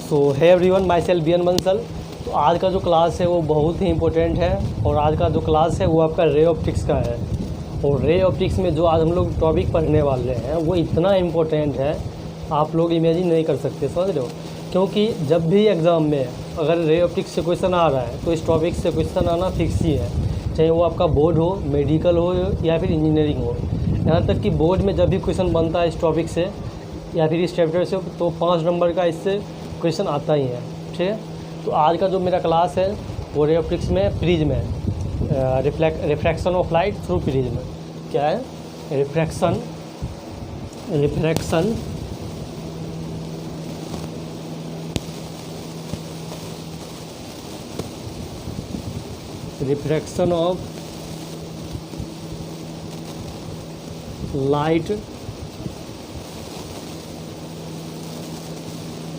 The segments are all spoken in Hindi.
सो hi everyone, myself B N Bansal. तो आज का जो क्लास है वो बहुत ही इंपॉर्टेंट है, और आज का जो क्लास है वो आपका रे ऑप्टिक्स का है। और रे ऑप्टिक्स में जो आज हम लोग टॉपिक पढ़ने वाले हैं वो इतना इम्पोर्टेंट है, आप लोग इमेजिन नहीं कर सकते, समझ रहे हो। क्योंकि जब भी एग्ज़ाम में अगर रे ऑप्टिक्स से क्वेश्चन आ रहा है तो इस टॉपिक से क्वेश्चन आना फिक्स ही है, चाहे वो आपका बोर्ड हो, मेडिकल हो या फिर इंजीनियरिंग हो। यहाँ तक कि बोर्ड में जब भी क्वेश्चन बनता है इस टॉपिक से या फिर इस चैप्टर से तो 5 नंबर का इससे क्वेश्चन आता ही है, ठीक है। तो आज का जो मेरा क्लास है वो रे ऑप्टिक्स में प्रिज्म है, refraction of light through prism. क्या है? Refraction of light,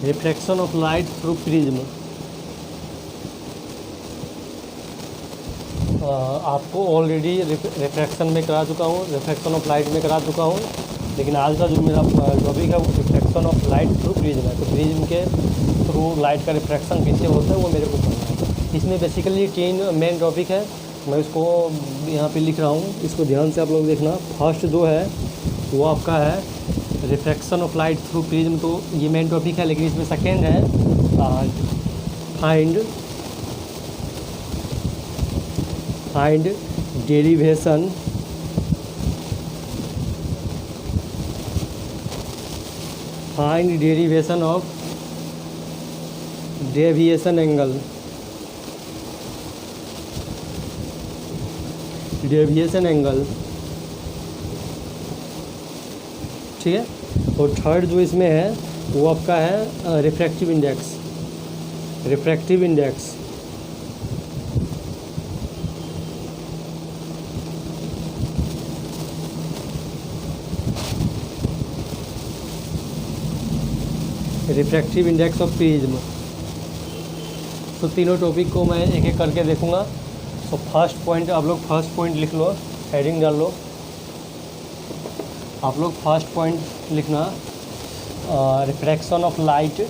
refraction of light through prism. आपको ऑलरेडी रिफ्रैक्शन में करा चुका हूँ, रिफ्रैक्शन ऑफ लाइट में करा चुका हूँ, लेकिन आज का जो मेरा टॉपिक है वो refraction of light through prism है। तो प्रिज्म के थ्रू लाइट का रिफ्रैक्शन कैसे होता है वो मेरे को पढ़ना है। इसमें बेसिकली 3 मेन टॉपिक है, मैं इसको यहाँ पे लिख रहा हूँ, इसको ध्यान से आप लोग देखना। फर्स्ट जो है वो आपका है refraction of light through prism, तो ये मेन टॉपिक है। लेकिन इसमें सेकेंड है find derivation of deviation angle, ठीक है। और थर्ड जो इसमें है वो आपका है refractive index. Refractive index of prism. तो तीनों टॉपिक को मैं एक एक करके देखूंगा। तो फर्स्ट पॉइंट आप लोग फर्स्ट पॉइंट लिख लो, हेडिंग डाल लो। आप लोग फर्स्ट पॉइंट लिखना refraction of light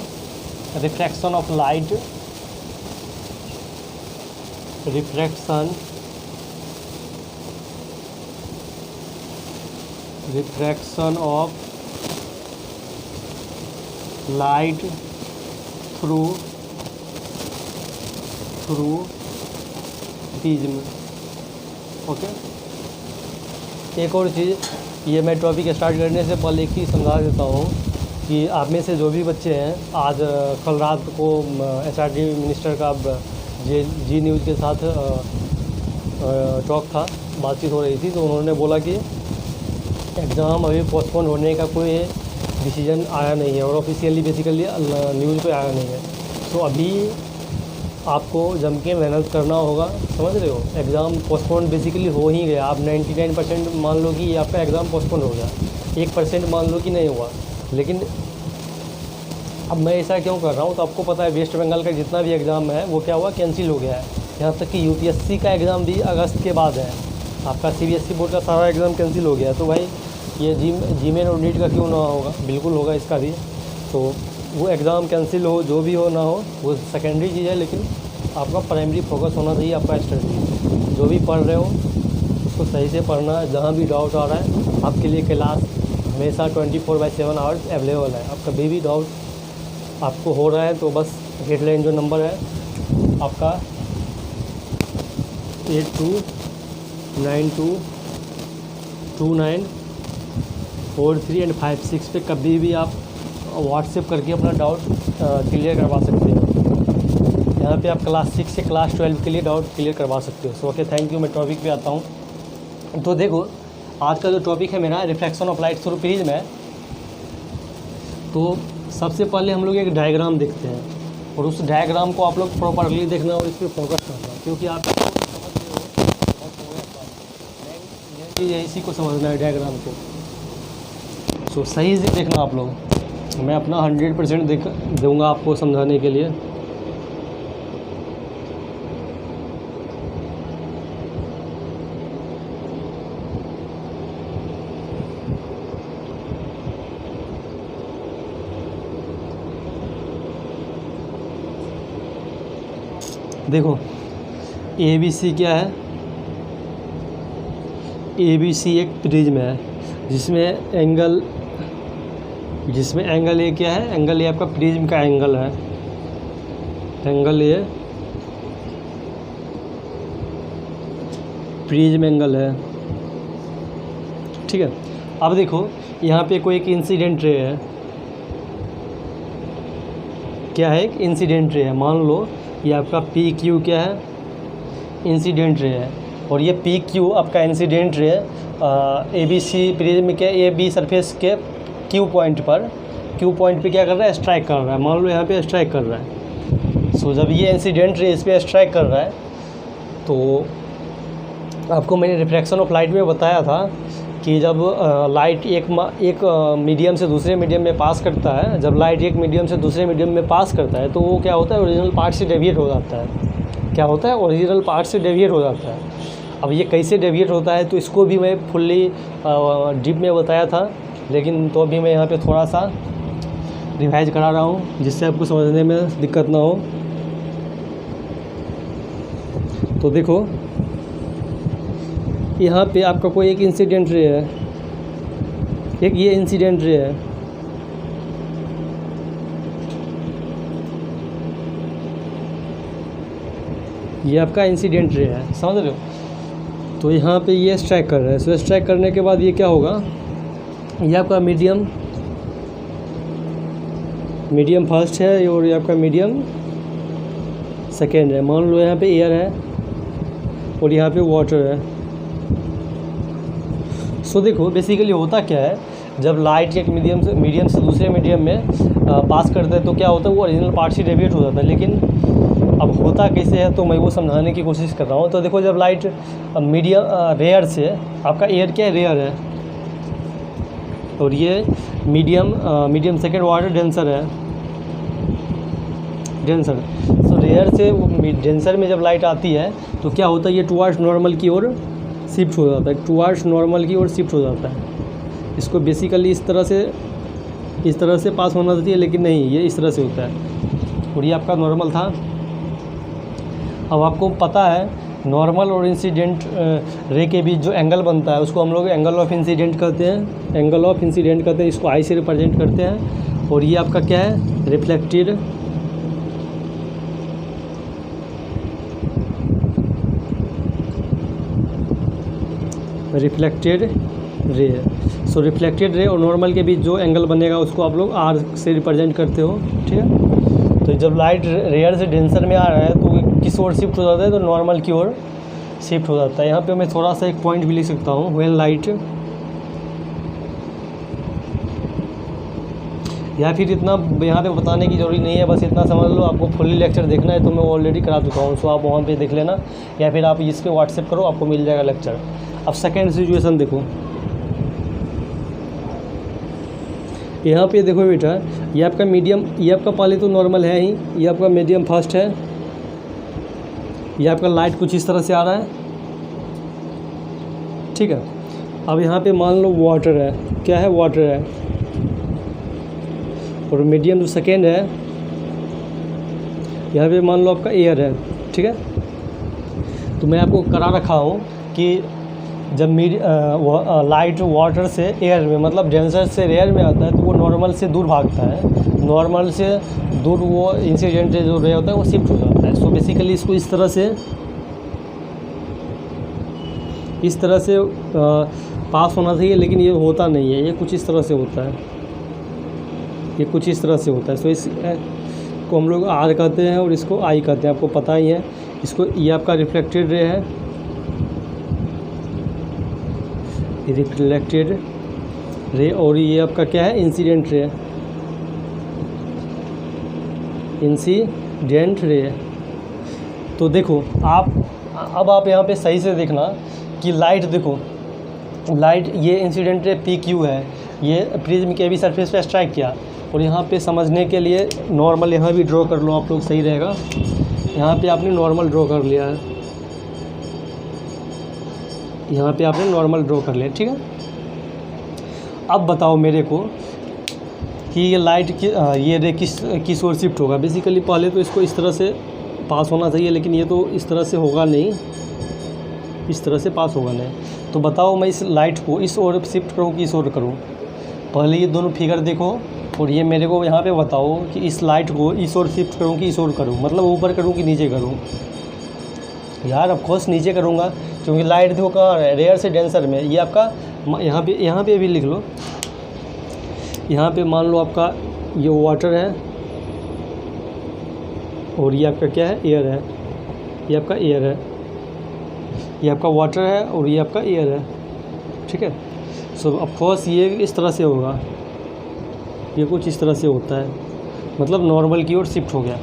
through prism. Okay, एक और चीज़, ये मैं टॉपिक स्टार्ट करने से पहले एक चीज़ समझा देता हूँ कि आप में से जो भी बच्चे हैं, आज कल रात को SRD मिनिस्टर का जी न्यूज़ के साथ टॉक था, बातचीत हो रही थी, तो उन्होंने बोला कि एग्ज़ाम अभी पोस्टपोन होने का कोई डिसीजन आया नहीं है और ऑफिशियली बेसिकली न्यूज़ पे आया नहीं है। तो अभी आपको जम के मेहनत करना होगा, समझ रहे हो। एग्ज़ाम पोस्टपोन बेसिकली हो ही गया। आप 99% मान लो कि आपका एग्ज़ाम पोस्टपोन हो गया, 1% मान लो कि नहीं हुआ। लेकिन अब मैं ऐसा क्यों कर रहा हूँ, तो आपको पता है वेस्ट बंगाल का जितना भी एग्ज़ाम है वो क्या हुआ, कैंसिल हो गया है। यहाँ तक कि UPSC का एग्ज़ाम भी अगस्त के बाद है। आपका CBSE बोर्ड का सारा एग्ज़ाम कैंसिल हो गया। तो भाई ये जीमेन और नीट का क्यों ना होगा, बिल्कुल होगा इसका भी। तो वो एग्ज़ाम कैंसिल हो, जो भी हो ना हो, वो सेकेंडरी चीज़ है, लेकिन आपका प्राइमरी फोकस होना चाहिए आपका स्टडी। जो भी पढ़ रहे हो उसको सही से पढ़ना है। जहाँ भी डाउट आ रहा है, आपके लिए क्लास हमेशा 24/7 आवर्स अवेलेबल है। आप कभी भी डाउट आपको हो रहा है तो बस हेडलाइन जो नंबर है आपका 82922943 एंड 56 पे कभी भी आप व्हाट्सएप करके अपना डाउट क्लियर करवा सकते हो। यहाँ पे आप क्लास 6 से क्लास 12 के लिए डाउट क्लियर करवा सकते हो। So okay, thank you. मैं टॉपिक पे आता हूँ। तो देखो, आज का जो टॉपिक है मेरा refraction of light through prism है। तो सबसे पहले हम लोग एक डायग्राम देखते हैं, और उस डायग्राम को आप लोग प्रॉपरली देखना और इस पर फोकस करना, क्योंकि आप समझ रहे हो इसी को समझना है डायग्राम को। सो सही से देखना आप लोग। मैं अपना 100% दूंगा आपको समझाने के लिए। देखो ABC क्या है, ABC एक प्रिज्म है जिसमें एंगल ए क्या है, एंगल ए आपका प्रिज्म का एंगल है, एंगल ए प्रिज्म एंगल है, ठीक है। अब देखो यहाँ पे कोई एक इंसिडेंट रे है, क्या है, एक इंसिडेंट रे है। मान लो ये आपका PQ क्या है, इंसिडेंट रे है, और ये PQ आपका इंसिडेंट रे ABC प्रिज्म के AB सरफेस के Q पॉइंट पे क्या कर रहा है, स्ट्राइक कर रहा है। मान लो यहाँ पे स्ट्राइक कर रहा है। सो जब ये इंसिडेंट रे इस पर स्ट्राइक कर रहा है तो आपको मैंने रिफ्रैक्शन ऑफ लाइट में बताया था कि जब लाइट एक मीडियम से दूसरे मीडियम में पास करता है, जब लाइट एक मीडियम से दूसरे मीडियम में पास करता है तो वो क्या होता है, ओरिजिनल पार्ट से डेविएट हो जाता है। क्या होता है, ओरिजिनल पार्ट से डेविएट हो जाता है। अब ये कैसे डेविएट होता है तो इसको भी मैं फुल्ली डीप में बताया था, लेकिन तो अभी मैं यहाँ पे थोड़ा सा रिवाइज करा रहा हूँ जिससे आपको समझने में दिक्कत ना हो। तो देखो यहाँ पे आपका कोई एक इंसिडेंट रे है, एक ये इंसिडेंट रे है, ये आपका इंसिडेंट रे है, समझ रहे हो। तो यहाँ पे ये स्ट्राइक कर रहा है। सो स्ट्राइक करने के बाद ये क्या होगा, ये आपका मीडियम फर्स्ट है और ये आपका मीडियम सेकेंड है। मान लो यहाँ पे एयर है और यहाँ पे वाटर है। सो देखो बेसिकली होता क्या है, जब लाइट एक मीडियम से दूसरे मीडियम में पास करता है तो क्या होता है, वो ओरिजिनल पार्ट से डेविएट हो जाता है। लेकिन अब होता कैसे है तो मैं वो समझाने की कोशिश कर रहा हूँ। तो देखो जब लाइट मीडियम रेयर से, आपका एयर क्या है, रेयर है, और ये मीडियम सेकेंड वाटर डेंसर है, डेंसर। सो रेयर से डेंसर में जब लाइट आती है तो क्या होता है, ये टुवार्ड्स नॉर्मल की ओर शिफ्ट हो जाता है, टुवार्ड्स नॉर्मल की ओर शिफ्ट हो जाता है। इसको बेसिकली इस तरह से पास होना चाहिए, लेकिन नहीं, ये इस तरह से होता है। और ये आपका नॉर्मल था। अब आपको पता है नॉर्मल और इंसिडेंट रे के बीच जो एंगल बनता है उसको हम लोग एंगल ऑफ इंसिडेंट कहते हैं, एंगल ऑफ इंसिडेंट कहते हैं। इसको आई से रिप्रेजेंट करते हैं। और ये आपका क्या है, रिफ्लेक्टेड रे। सो रिफ्लेक्टेड रे और नॉर्मल के बीच जो एंगल बनेगा उसको आप लोग आर से रिप्रेजेंट करते हो, ठीक है। तो जब लाइट रेयर से डेंसर में आ रहा है तो किस ओर शिफ्ट हो जाता है, तो नॉर्मल की ओर शिफ्ट हो जाता है। यहाँ पे मैं थोड़ा सा एक पॉइंट भी लिख सकता हूँ, व्हेन लाइट, या फिर इतना यहाँ पे बताने की ज़रूरी नहीं है, बस इतना समझ लो। आपको फुल्ली लेक्चर देखना है तो मैं ऑलरेडी करा चुका हूँ, सो आप वहाँ पे देख लेना, या फिर आप इस पर व्हाट्सएप करो, आपको मिल जाएगा लेक्चर। अब सेकेंड सिचुएशन देखो, यहाँ पे देखो बेटा, ये आपका मीडियम, ये आपका पहले तो नॉर्मल है ही, ये आपका मीडियम फर्स्ट है, ये आपका लाइट कुछ इस तरह से आ रहा है, ठीक है। अब यहाँ पे मान लो वाटर है, क्या है, वाटर है, और मीडियम जो सेकेंड है यहाँ पे मान लो आपका एयर है, ठीक है। तो मैं आपको करा रखा हूँ कि जब लाइट वाटर से एयर में, मतलब डेंसर से रेयर में आता है तो वो नॉर्मल से दूर भागता है, नॉर्मल से दूर वो इंसिडेंट जो रे होता है वो शिफ्ट हो जाता है। सो बेसिकली इसको इस तरह से पास होना चाहिए, लेकिन ये होता नहीं है, ये कुछ इस तरह से होता है, ये कुछ इस तरह से होता है। सो इसको हम लोग आर कहते हैं और इसको आई कहते हैं, आपको पता ही है। इसको, ये आपका रिफ्लेक्टेड रे है, रिफ्लेक्टेड रे, और ये आपका क्या है, इंसिडेंट रे, इंसिडेंट रे। तो देखो अब आप यहाँ पे सही से देखना कि लाइट, देखो लाइट, ये इंसिडेंट रे PQ है, ये प्रिज्म के भी सरफेस पे स्ट्राइक किया। और यहाँ पे समझने के लिए नॉर्मल यहाँ भी ड्रॉ कर लो आप लोग, सही रहेगा। यहाँ पे आपने नॉर्मल ड्रॉ कर लिया है, यहाँ पे आपने नॉर्मल ड्रॉ कर लिया, ठीक है। अब बताओ मेरे को कि ये लाइट की ये रे किस ओर शिफ्ट होगा। बेसिकली पहले तो इसको इस तरह से पास होना चाहिए, लेकिन ये तो इस तरह से होगा नहीं, इस तरह से पास होगा नहीं। तो बताओ मैं इस लाइट को इस ओर शिफ्ट करूँ कि इस ओर करूँ? पहले ये दोनों फिगर देखो और ये मेरे को यहाँ पे बताओ कि इस लाइट को इस ओर शिफ्ट करूँ कि इस ओर करूँ, मतलब ऊपर करूँ कि नीचे करूँ? यार ऑफ कोर्स नीचे करूँगा, क्योंकि लाइट देखो कहाँ है, रेयर से डेंसर में। ये आपका यहाँ पे भी लिख लो, यहाँ पे मान लो आपका ये वाटर है और ये आपका क्या है, एयर है। ये आपका एयर है, ये आपका वाटर है और ये आपका एयर है, ठीक है। सो ऑफ कोर्स ये इस तरह से होगा, ये कुछ इस तरह से होता है, मतलब नॉर्मल की ओर शिफ्ट हो गया।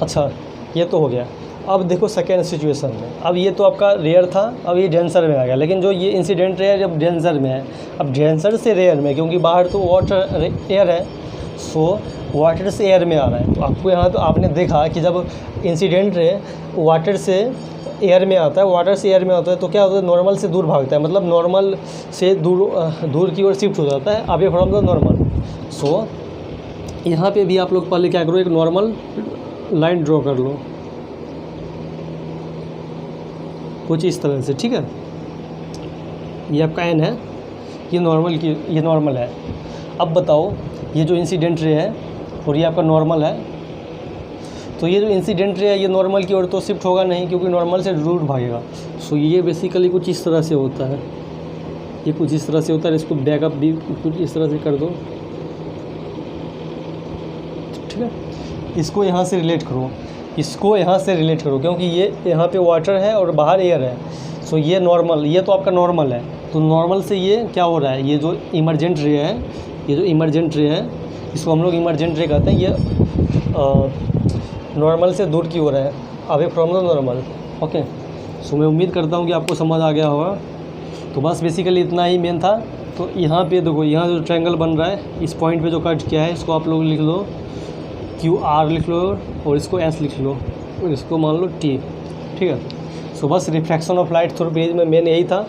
अच्छा ये तो हो गया। अब देखो सेकेंड सिचुएशन में, अब ये तो आपका रेयर था, अब ये डेंसर में आ गया। लेकिन जो ये इंसिडेंट रेयर जब डेंसर में है, अब डेंसर से रेयर में, क्योंकि बाहर तो वाटर एयर है, सो वाटर से एयर में आ रहा है। तो आपको यहाँ तो आपने देखा कि जब इंसिडेंट रे वाटर से एयर में आता है, वाटर से एयर में आता है, तो क्या होता है, नॉर्मल से दूर भागता है, मतलब नॉर्मल से दूर की ओर शिफ्ट हो जाता है, अवे फ्रॉम द नॉर्मल। सो यहाँ पे भी आप लोग पहले क्या करो, एक नॉर्मल लाइन ड्रॉ कर लो कुछ इस तरह से, ठीक है। ये आपका एन है, ये नॉर्मल है। अब बताओ ये जो इंसिडेंट रे है और ये आपका नॉर्मल है, तो ये जो इंसिडेंट रे है ये नॉर्मल की ओर तो शिफ्ट होगा नहीं, क्योंकि नॉर्मल से दूर भागेगा। सो ये बेसिकली कुछ इस तरह से होता है, ये कुछ इस तरह से होता है। इसको बैकअप भी कुछ इस तरह से कर दो, ठीक है। इसको यहाँ से रिलेट करो, इसको यहाँ से रिलेट करो, क्योंकि ये यहाँ पे वाटर है और बाहर एयर है। सो ये नॉर्मल, ये तो आपका नॉर्मल है, तो नॉर्मल से ये क्या हो रहा है, ये जो इमरजेंट रे है, ये जो इमरजेंट रे है, इसको हम लोग इमरजेंट रे कहते हैं। ये नॉर्मल से दूर की ओर है, away from the normal. Okay, so मैं उम्मीद करता हूँ कि आपको समझ आ गया होगा। तो बस बेसिकली इतना ही मेन था। तो यहाँ पे देखो, यहाँ जो ट्रायंगल बन रहा है, इस पॉइंट पे जो कट किया है, इसको आप लोग लिख लो QR लिख लो और इसको S लिख लो और इसको मान लो T, ठीक है। सो बस refraction of light through prism में मेन यही था,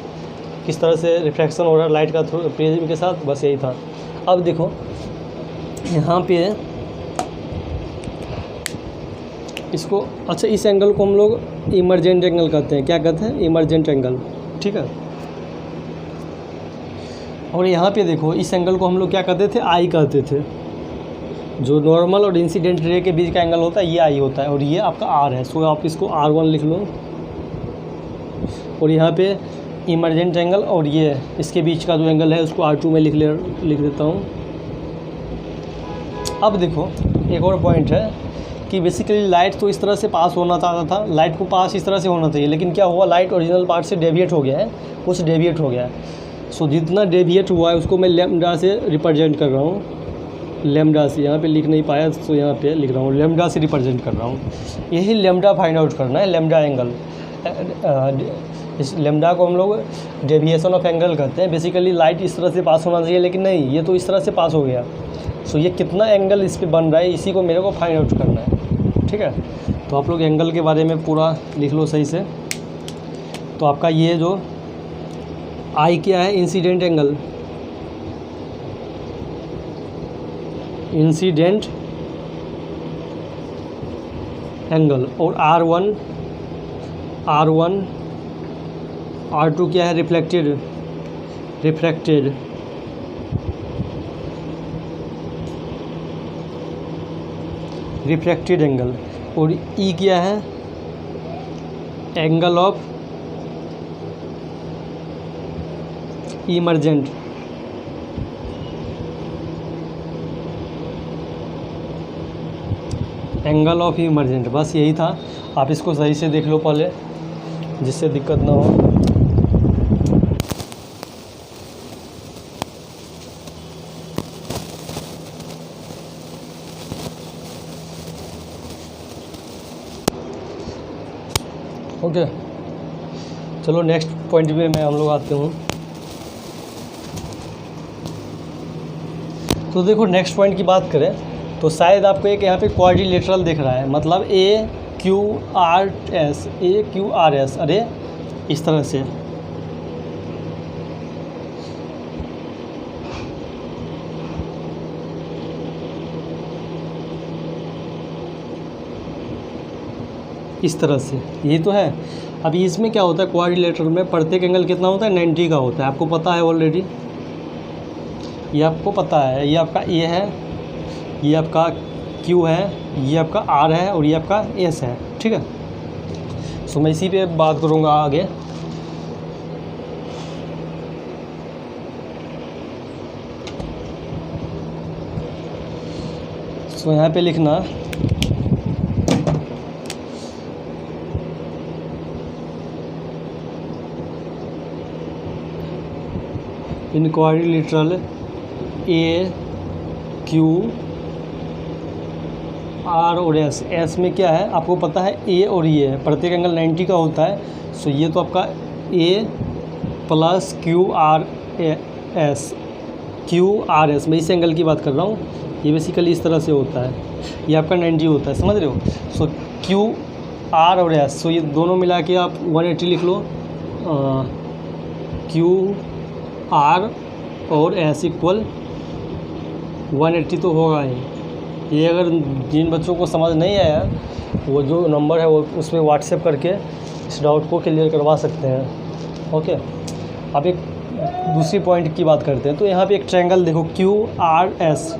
किस तरह से रिफ्रैक्शन हो रहा है लाइट का थ्रू प्रिज्म के साथ, बस यही था। अब देखो यहाँ पे इसको, अच्छा इस एंगल को हम लोग इमरजेंट एंगल कहते हैं। क्या कहते हैं? इमरजेंट एंगल, ठीक है। और यहाँ पे देखो इस एंगल को हम लोग क्या कहते थे? आई कहते थे। जो नॉर्मल और इंसिडेंट रे के बीच का एंगल होता है ये आई होता है, और ये आपका आर है। सो आप इसको R1 लिख लो, और यहाँ पे इमरजेंट एंगल और ये इसके बीच का जो एंगल है उसको R2 में लिख देता हूँ। अब देखो एक और पॉइंट है कि बेसिकली लाइट तो इस तरह से पास होना चाहता था, लाइट को पास इस तरह से होना चाहिए, लेकिन क्या हुआ, लाइट ओरिजिनल पार्ट से डेविएट हो गया है, कुछ डेविएट हो गया है। सो जितना डेविएट हुआ है उसको मैं लैम्डा से रिप्रेजेंट कर रहा हूँ, लैम्डा से। यहाँ पे लिख नहीं पाया तो यहाँ पे लिख रहा हूँ, लैम्डा से रिप्रेजेंट कर रहा हूँ। यही लैम्डा फाइंड आउट करना है, लैम्डा एंगल। इस लैम्डा को हम लोग डेविएशन ऑफ एंगल कहते हैं। बेसिकली लाइट इस तरह से पास होना चाहिए, लेकिन नहीं, ये तो इस तरह से पास हो गया। सो ये कितना एंगल इस पर बन रहा है, इसी को मेरे को फाइंड आउट करना है, ठीक है। तो आप लोग एंगल के बारे में पूरा लिख लो सही से। तो आपका ये जो आई क्या है, इंसिडेंट एंगल, इंसिडेंट एंगल, और R1 R2 क्या है, रिफ्लेक्टेड एंगल, और E क्या है, angle of emergent. Angle of emergent, बस यही था। आप इसको सही से देख लो पहले, जिससे दिक्कत ना हो। ओके, चलो नेक्स्ट पॉइंट पे मैं हम लोग आते हूँ। तो देखो नेक्स्ट पॉइंट की बात करें तो शायद आपको एक यहाँ पे क्वाड्रिलेटरल दिख रहा है, मतलब AQRS, अरे इस तरह से। इस तरह से, ये तो है। अभी इसमें क्या होता है, क्वाड्रिलेटरल में प्रत्येक एंगल कितना होता है, 90 का होता है, आपको पता है ऑलरेडी, ये आपको पता है। ये आपका ए है, ये आपका क्यू है, ये आपका आर है और ये आपका एस है, ठीक है। सो मैं इसी पे बात करूँगा आगे। सो यहाँ पे लिखना इन क्वाड्रिलेटरल ए क्यू आर और एस, एस में क्या है आपको पता है, ए और ये है, प्रत्येक एंगल 90 का होता है। सो ये तो आपका A plus Q R S, Q R S, मैं इस एंगल की बात कर रहा हूँ। ये बेसिकली इस तरह से होता है, ये आपका 90 होता है, समझ रहे हो। सो क्यू आर और एस, सो ये दोनों मिला के आप 180 लिख लो, क्यू आर और एस इक्वल 180 तो होगा ही। ये अगर जिन बच्चों को समझ नहीं आया, वो जो नंबर है वो उस पर व्हाट्सएप करके इस डाउट को क्लियर करवा सकते हैं, ओके। अब एक दूसरी पॉइंट की बात करते हैं। तो यहाँ पे एक ट्रायंगल देखो, क्यू आर एस,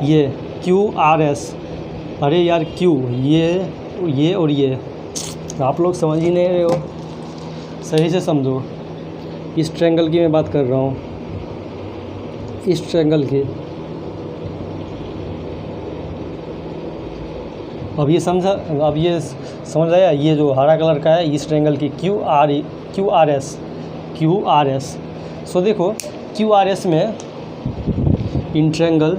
ये क्यू आर एस, अरे यार क्यू, ये और ये, आप लोग समझ ही नहीं रहे हो, सही से समझो। इस ट्रायंगल की मैं बात कर रहा हूँ, इस ट्रायंगल की। अब ये समझ आया, ये जो हरा कलर का है इस ट्रायंगल की क्यू आर एस। सो देखो क्यू आर एस में in triangle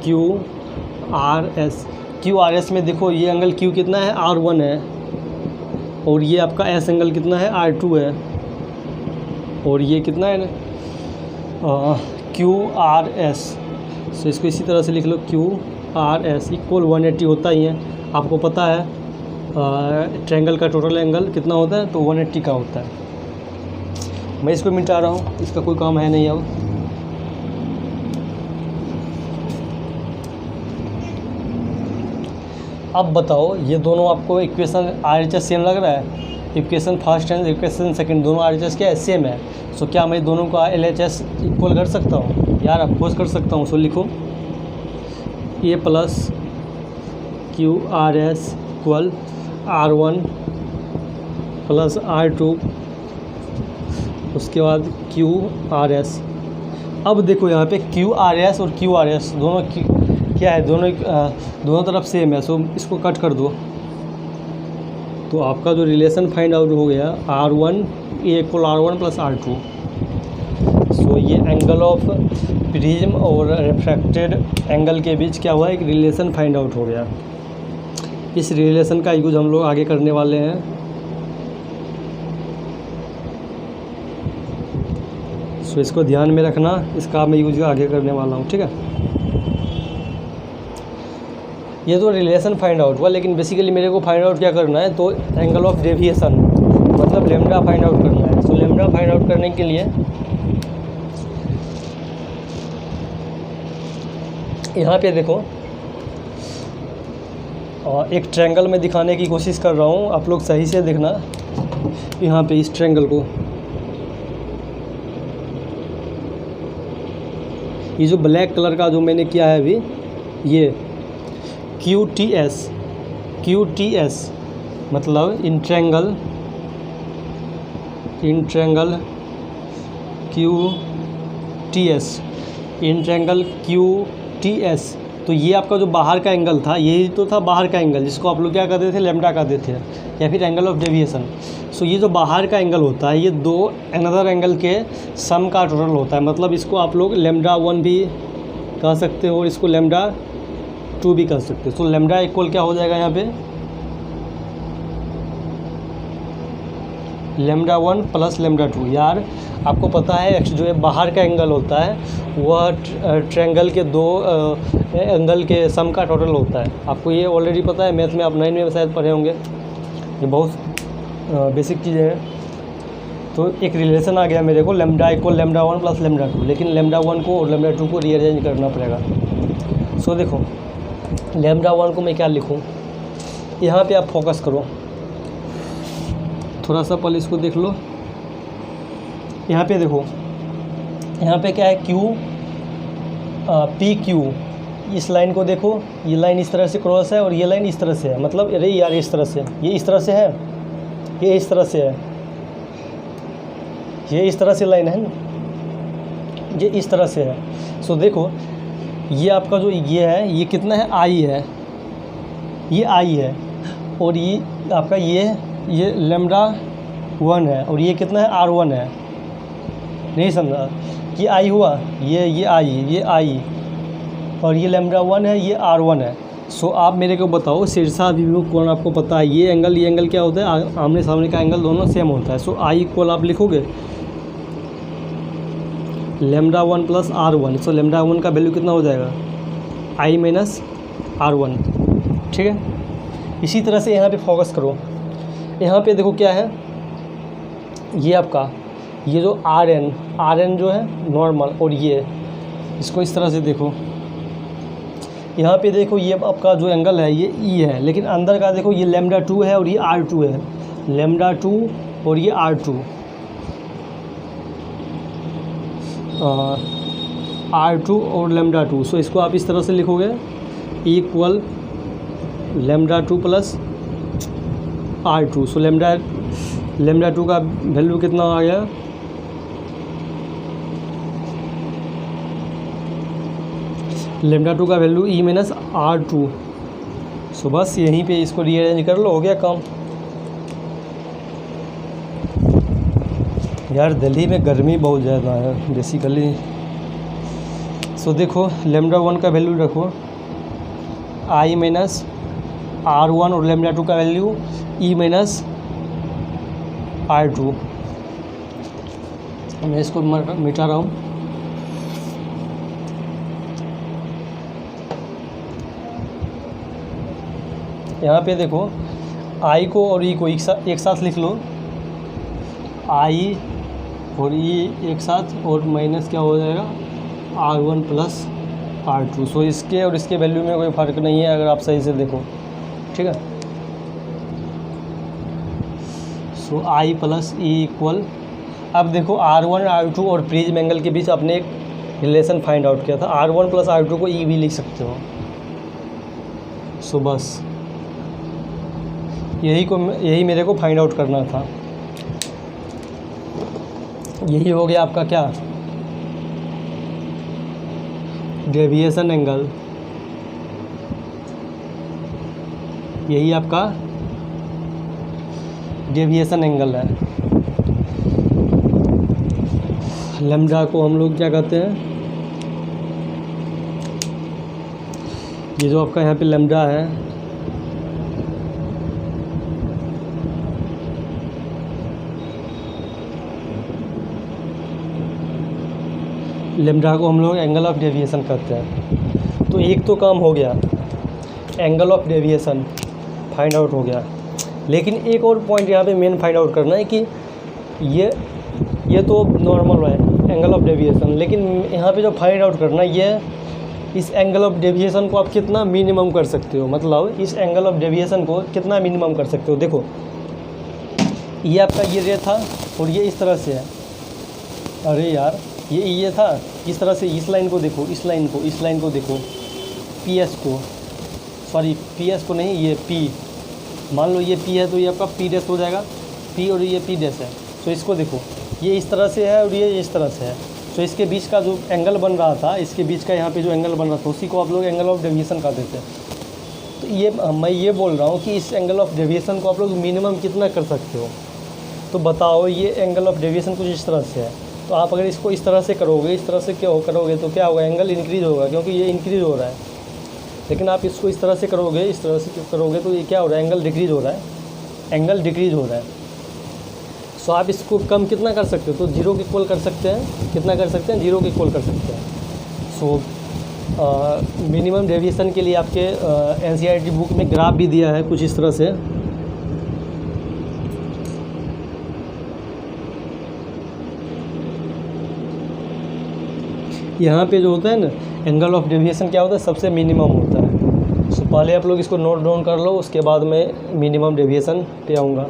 Q R S में देखो, ये एंगल क्यू कितना है, R1 है, और ये आपका एस एंगल कितना है, R2 है, और ये कितना है क्यू आर एस। सो इसको इसी तरह से लिख लो, क्यू आर एस इक्वल 180 होता ही है, आपको पता है ट्रायंगल का टोटल एंगल कितना होता है, तो 180 का होता है। मैं इसको मिटा रहा हूँ, इसका कोई काम है नहीं अब। अब बताओ, ये दोनों आपको इक्वेशन RHS सेम लग रहा है, equation first and equation second दोनों RHS क्या है, सेम है। सो क्या मैं दोनों का LHS इक्वल कर सकता हूँ यार, अफकोर्स कर सकता हूँ। सो लिखो A plus Q R S equal R1 plus R2, उसके बाद क्यू आर एस। अब देखो यहाँ पे क्यू आर एस और क्यू आर एस दोनों क्या है, दोनों तरफ सेम है। सो इसको कट कर दो, तो आपका जो रिलेशन फाइंड आउट हो गया, R1 ए इक्वल R1 प्लस R2। सो ये एंगल ऑफ प्रिज्म और रिफ्रैक्टेड एंगल के बीच क्या हुआ, एक रिलेशन फाइंड आउट हो गया। इस रिलेशन का यूज हम लोग आगे करने वाले हैं। सो इसको ध्यान में रखना, इसका मैं यूज आगे करने वाला हूँ, ठीक है। ये तो रिलेशन फाइंड आउट हुआ, लेकिन बेसिकली मेरे को फाइंड आउट क्या करना है, तो एंगल ऑफ डेविएशन मतलब लेमडा फाइंड आउट करना है। सो लेमडा फाइंड आउट करने के लिए यहाँ पे देखो, एक ट्रायंगल में दिखाने की कोशिश कर रहा हूँ, आप लोग सही से देखना। यहाँ पे इस ट्रायंगल को, ये जो ब्लैक कलर का जो मैंने किया है अभी, ये QTS मतलब इन ट्रायंगल QTS। तो ये आपका जो बाहर का एंगल था, यही तो था बाहर का एंगल, जिसको आप लोग क्या कहते थे, लेमडा कहते थे, या फिर एंगल ऑफ डेविएशन। सो ये जो बाहर का एंगल होता है, ये दो अनदर एंगल के सम का टोटल होता है। मतलब इसको आप लोग लेमडा 1 भी कह सकते हो और इसको लेमडा 2 भी कह सकते हो। सो लेमडा इक्वल क्या हो जाएगा यहाँ पे, लेमडा 1 प्लस लेमडा 2। यार आपको पता है जो बाहर का एंगल होता है वह ट्रायंगल के दो एंगल के सम का टोटल होता है। आपको ये ऑलरेडी पता है, मैथ में आप 9 में शायद पढ़े होंगे, ये बहुत बेसिक चीज़ें हैं। तो एक रिलेशन आ गया मेरे को, lambda equal lambda 1 plus lambda 2, लेकिन लेमडा 1 को और लेमडा 2 को रीअरेंज करना पड़ेगा। सो देखो लैम्डा 1 को मैं क्या लिखूं, यहाँ पे आप फोकस करो, थोड़ा सा पहले इसको देख लो। यहाँ पे देखो, यहाँ पे क्या है, क्यू पी क्यू, इस लाइन को देखो, ये लाइन इस तरह से क्रॉस है और ये लाइन इस तरह से है, मतलब अरे यार इस तरह से, ये इस तरह से है, ये इस तरह से है, ये इस तरह से लाइन है ना, ये इस तरह से है। सो देखो ये आपका जो ये है, ये कितना है, आई है, ये आई है, और ये आपका ये लैम्डा 1 है, और ये कितना है, R1 है। नहीं समझा, ये आई हुआ, ये आई, और ये लैम्डा 1 है, ये R1 है। सो आप मेरे को बताओ शीर्षा अभिमुख कोण आपको पता है, ये एंगल क्या होता है, आमने सामने का एंगल दोनों सेम होता है। सो आई इक्वल आप लिखोगे लैम्डा 1 प्लस R1। सो लैम्डा 1 का वैल्यू कितना हो जाएगा, आई माइनस R1, ठीक है। इसी तरह से यहाँ पे फोकस करो, यहाँ पे देखो क्या है, ये आपका ये जो आर एन जो है नॉर्मल, और ये इसको इस तरह से देखो, यहाँ पे देखो ये आपका जो एंगल है ये ई है, लेकिन अंदर का देखो ये लैम्डा 2 है और ये R2 है, लैम्डा 2 और ये R2, R2 और लैम्डा 2। सो इसको आप इस तरह से लिखोगे, इक्वल लैम्डा 2 प्लस R2। सो लैम्डा 2 का वैल्यू कितना आ गया, लैम्डा 2 का वैल्यू ई माइनस R2। सो बस यहीं पे इसको रीअरेंज कर लो, हो गया काम। यार दिल्ली में गर्मी बहुत ज़्यादा है बेसिकली। सो देखो लैम्डा 1 का वैल्यू रखो आई माइनस R1, और लैम्डा 2 का वैल्यू ई माइनस R2। मैं इसको मिटा रहा हूँ। यहाँ पे देखो आई को और ई को एक साथ लिख लो, आई और ई एक साथ, और माइनस क्या हो जाएगा, R1 प्लस R2। सो इसके और इसके वैल्यू में कोई फ़र्क नहीं है अगर आप सही से देखो, ठीक है। सो आई प्लस ई इक्वल, अब देखो R1 R2 और प्रिज्म एंगल के बीच आपने एक रिलेशन फाइंड आउट किया था, R1 प्लस R2 को ई भी लिख सकते हो। सो बस यही मेरे को फाइंड आउट करना था। यही हो गया आपका क्या, डेविएशन एंगल, यही आपका डेविएशन एंगल है। लैम्डा को हम लोग क्या कहते हैं, ये जो आपका यहाँ पे लैम्डा है, लैम्डा को हम लोग एंगल ऑफ डेविएशन कहते हैं। तो एक तो काम हो गया, angle of deviation find out हो गया, लेकिन एक और पॉइंट यहाँ पे मेन फाइंड आउट करना है कि ये तो नॉर्मल है एंगल ऑफ डेविएशन, लेकिन यहाँ पे जो फाइंड आउट करना है ये इस एंगल ऑफ डेविएशन को आप कितना मिनिमम कर सकते हो, मतलब इस एंगल ऑफ डेविएशन को कितना मिनिमम कर सकते हो। देखो ये आपका ये रे था और ये इस तरह से है, अरे यार ये था इस तरह से, इस लाइन को देखो, इस लाइन को देखो, PS को, सॉरी PS को नहीं, ये P, मान लो ये P है तो ये आपका P डैश हो जाएगा, P और ये P डैश है। तो इसको देखो ये इस तरह से है और ये इस तरह से है, तो इसके बीच का जो एंगल बन रहा था, इसके बीच का यहाँ पे जो एंगल बन रहा था उसी को आप लोग एंगल ऑफ डेविएशन कहते थे। तो ये मैं ये बोल रहा हूँ कि इस एंगल ऑफ डेविएशन को आप लोग मिनिमम कितना कर सकते हो। तो बताओ ये एंगल ऑफ डेविएशन कुछ इस तरह से है, तो आप अगर इसको इस तरह से करोगे, इस तरह से क्या करोगे तो क्या होगा, एंगल इंक्रीज़ होगा क्योंकि ये इंक्रीज़ हो रहा है। लेकिन आप इसको इस तरह से करोगे, इस तरह से करोगे तो ये क्या हो रहा है, एंगल डिक्रीज़ हो रहा है, एंगल डिक्रीज़ हो रहा है। सो आप इसको कम कितना कर सकते हो, तो 0 के इक्वल कर सकते हैं, कितना कर सकते हैं, 0 के इक्वल कर सकते हैं। सो मिनिमम डेविएशन के लिए आपके NCERT बुक में ग्राफ भी दिया है कुछ इस तरह से। यहाँ पे जो होता है ना एंगल ऑफ डेविएशन क्या होता है, सबसे मिनिमम होता है। सो पहले आप लोग इसको नोट डाउन कर लो, उसके बाद मैं मिनिमम डेविएशन पे आऊँगा।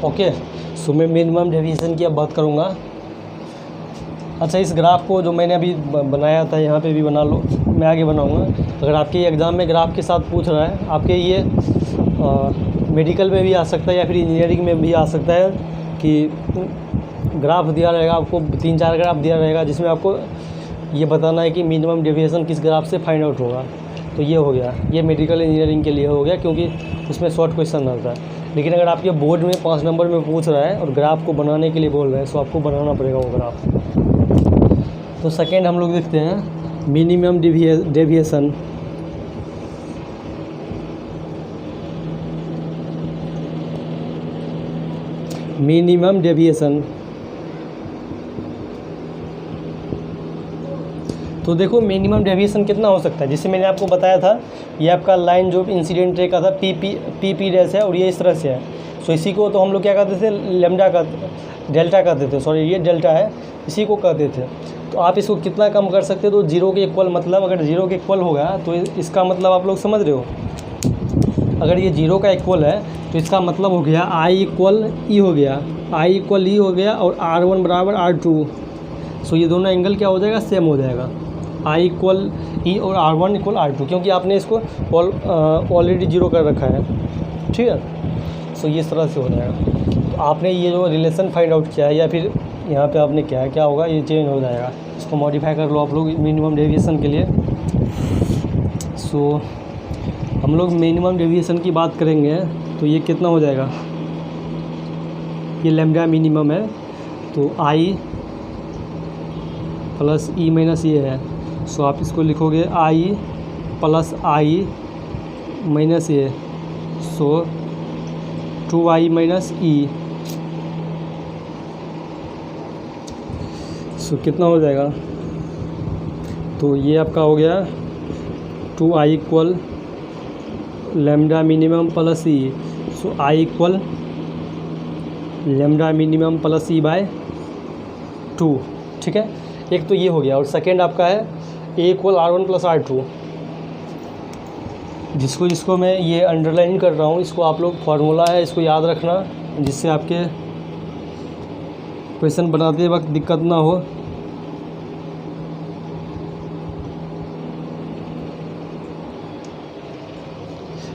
ओके, सो मैं मिनिमम डेविएशन की अब बात करूँगा। अच्छा, इस ग्राफ को जो मैंने अभी बनाया था यहाँ पे भी बना लो, मैं आगे बनाऊँगा। अगर आपके एग्ज़ाम में ग्राफ के साथ पूछ रहा है, आपके ये मेडिकल में भी आ सकता है या फिर इंजीनियरिंग में भी आ सकता है कि ग्राफ दिया रहेगा आपको, 3-4 ग्राफ दिया रहेगा, जिसमें आपको ये बताना है कि मिनिमम डेविएशन किस ग्राफ से फाइंड आउट होगा। तो ये हो गया, ये मेडिकल इंजीनियरिंग के लिए हो गया, क्योंकि उसमें शॉर्ट क्वेश्चन आता है। लेकिन अगर आपके बोर्ड में 5 नंबर में पूछ रहा है और ग्राफ को बनाने के लिए बोल रहा है, तो आपको बनाना पड़ेगा वो ग्राफ। तो सेकेंड हम लोग देखते हैं मिनिमम डेविएशन। मिनिमम डेविएशन, तो देखो मिनिमम डेविएशन कितना हो सकता है। जिससे मैंने आपको बताया था, ये आपका लाइन जो इंसिडेंट रे का था पी डैश है, और ये इस तरह से है। सो इसी को तो हम लोग क्या कहते थे, लेमडा का डेल्टा कहते थे, सॉरी ये डेल्टा है, इसी को कहते थे। तो आप इसको कितना कम कर सकते हो, तो 0 के इक्वल, मतलब अगर 0 के इक्वल होगा तो इसका मतलब आप लोग समझ रहे हो, अगर ये 0 का इक्वल है तो इसका मतलब हो गया I इक्वल ई हो गया, I इक्वल ई हो गया, और R1 बराबर R2। सो ये दोनों एंगल क्या हो जाएगा, सेम हो जाएगा, I इक्वल ई और R1 इक्वल R2, क्योंकि आपने इसको ऑलरेडी 0 कर रखा है, ठीक है। सो ये इस तरह से हो जाएगा। तो आपने ये जो रिलेशन फाइंड आउट किया है, या फिर यहाँ पे आपने क्या है, क्या होगा, ये चेंज हो जाएगा। इसको मॉडिफाई कर लो आप लोग मिनिमम डेविएशन के लिए। सो हम लोग मिनिमम डेविएशन की बात करेंगे, तो ये कितना हो जाएगा, ये लैम्डा मिनिमम है, तो I प्लस ई माइनस ये है। सो आप इसको लिखोगे I plus I minus A, so 2I minus E. So कितना हो जाएगा, तो ये आपका हो गया 2I equal lambda minimum plus E. So I equal lambda minimum plus E by 2, ठीक है। एक तो ये हो गया, और सेकेंड आपका है A equal R1 plus R2, जिसको मैं ये अंडरलाइन कर रहा हूँ। इसको आप लोग फार्मूला है, इसको याद रखना, जिससे आपके क्वेश्चन बनाते वक्त दिक्कत ना हो।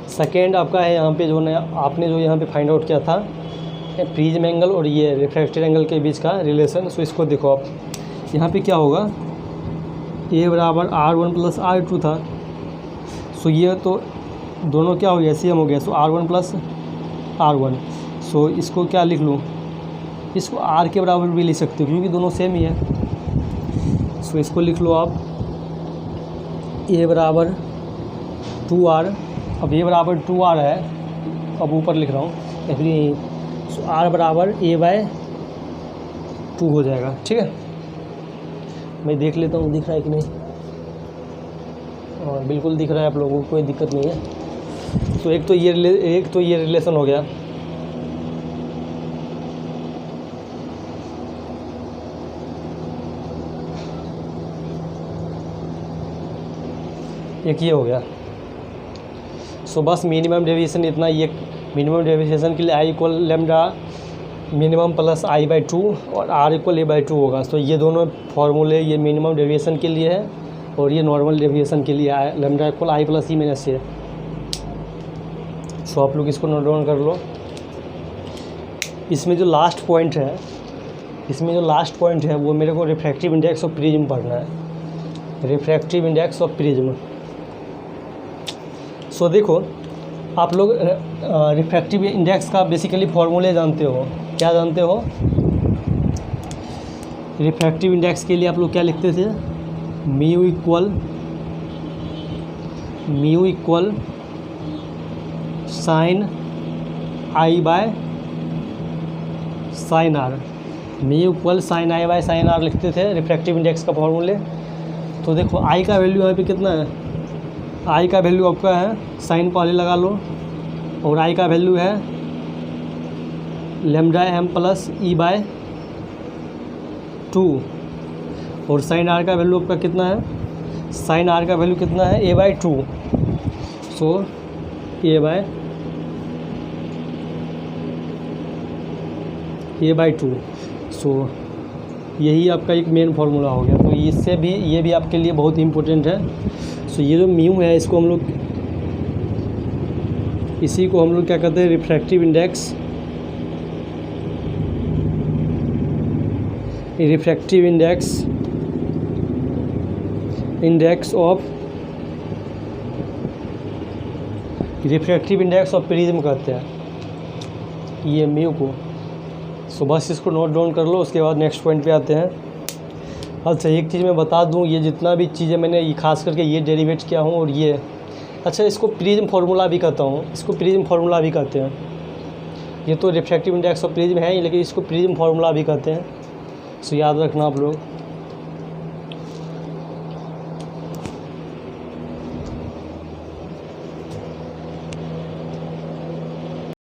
सेकेंड आपका है यहाँ पे जो नया आपने जो यहाँ पे फाइंड आउट किया था, प्रिज्म एंगल और ये रिफ्रैक्टेड एंगल के बीच का रिलेशन। सो इसको देखो आप, यहाँ पे क्या होगा, A बराबर R1 प्लस R2 था। सो ये तो दोनों क्या हो गया, सेम हो गया। सो R1 प्लस R1। सो इसको क्या लिख लूँ, इसको R के बराबर भी लिख सकते हो, क्योंकि दोनों सेम ही है। सो इसको लिख लो आप A बराबर 2R। अब A बराबर 2R है, अब ऊपर लिख रहा हूँ, फिर यही। सो R बराबर A बाय 2 हो जाएगा, ठीक है। मैं देख लेता हूँ दिख रहा है कि नहीं, और बिल्कुल दिख रहा है आप लोगों को, कोई दिक्कत नहीं है। तो एक तो ये रिलेशन हो गया। एक ये हो गया। सो बस मिनिमम डेविएशन इतना, ये मिनिमम डेविएशन के लिए I equal lambda minimum plus I by 2 और R इक्वल A बाई 2 होगा। तो ये दोनों फार्मूले, ये मिनिमम डेविएशन के लिए है और ये नॉर्मल डेविएशन के लिए है, lambda equal I plus E minus A. So आप लोग इसको नोट डाउन कर लो। इसमें जो लास्ट पॉइंट है, वो मेरे को रिफ्रैक्टिव इंडेक्स ऑफ प्रिज्म पढ़ना है, रिफ्रैक्टिव इंडेक्स ऑफ प्रिज्म। सो देखो आप लोग रिफ्रैक्टिव इंडेक्स का बेसिकली फॉर्मूले जानते हो, क्या जानते हो। रिफ्रैक्टिव इंडेक्स के लिए आप लोग क्या लिखते थे, mu equal sine I by sine R। Mu equal sine I by sine R लिखते थे रिफ्रैक्टिव इंडेक्स का फॉर्मूले। तो देखो आई का वैल्यू यहाँ पे कितना है, आई का वैल्यू आपका है साइन पहले लगा लो, और आई का वैल्यू है lambda M plus E by 2, और साइन आर का वैल्यू आपका कितना है, साइन आर का वैल्यू कितना है ए बाय 2। सो ए बाय 2। सो यही आपका एक मेन फार्मूला हो गया। तो इससे भी ये भी आपके लिए बहुत इम्पोर्टेंट है। सो ये जो म्यू है इसको हम लोग, इसी को हम लोग क्या कहते हैं, refractive index, refractive index of prism कहते हैं ये म्यू को। सो बस इसको नोट डाउन कर लो, उसके बाद नेक्स्ट पॉइंट पे आते हैं। अच्छा एक चीज़ मैं बता दूं, ये जितना भी चीज़ें मैंने ये खास करके ये डेरिवेट किया हूँ और ये, अच्छा इसको प्रिज्म फार्मूला भी कहता हूँ, इसको प्रिज्म फार्मूला भी कहते हैं। ये तो रिफ्रैक्टिव इंडेक्स ऑफ प्रिज्म है ही, लेकिन इसको प्रिज्म फार्मूला भी कहते हैं। सो याद रखना आप लोग।